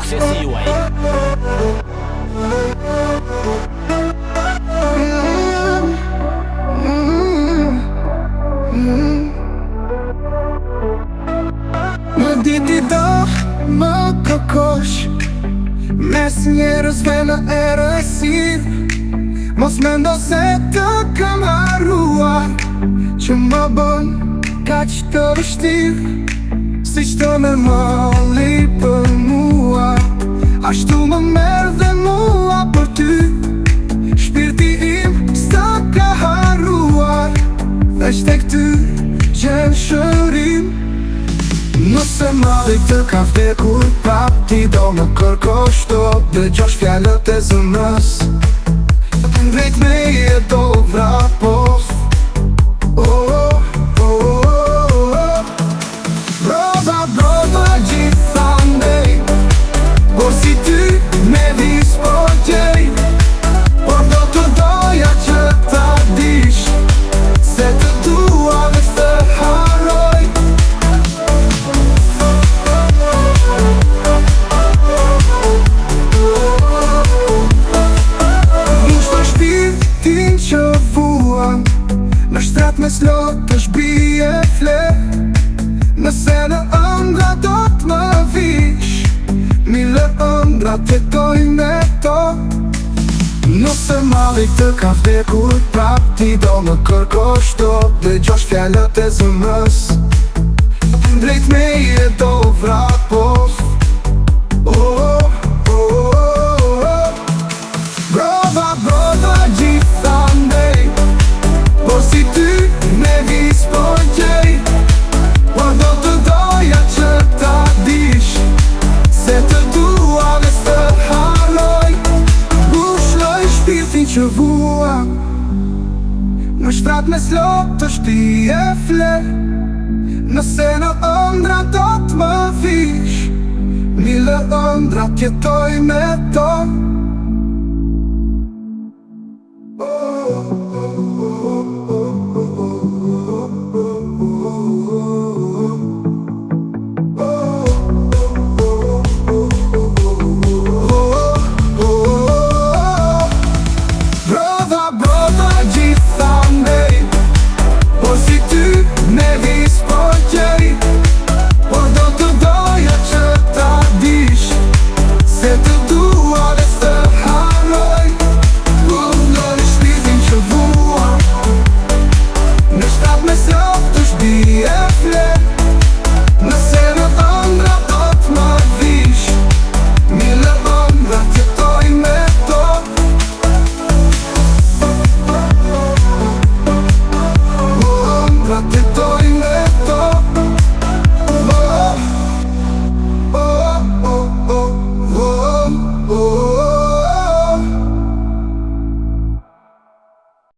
suksesi juaj. Më diti do më kërkosh mes njerëzve në erësir. Mos mendo se të kam harruar, që më bën kaq të vështirë. Si qëto me molli për mua, ashtu më merë dhe mua për ty. Shpirti im s'ta ka harruar, veç tek ty gjen shërim. Nëse malli të ka vdekur prap, ti do më kërkosh do dëgjosh fjallët e zëmës. Drejt me je do vrapos. Brova gjithandej, por si ty me vis po gjej. Por do të doja që ta dish, se të dua dhe të haroj. Që vuan në shtrat me slot është bie fle. Nëse në ëndra do t'më vish, mile ëndra t'jetoj me to. Nëse malli të ka vdekur prap, ti do më kërkosh do dëgjosh fjallët e zëmës. Drejt me je do vrapos. Brova gjithandej, por si ty me vis po gjej. Por do të doja që ta dish, se të dua dhe s'të haroj. Bushloj shpirtin që vua, në shtrat me slot është bie fle. Nëse në ëndra do t'më vish, mile ëndra t'jetoj me to.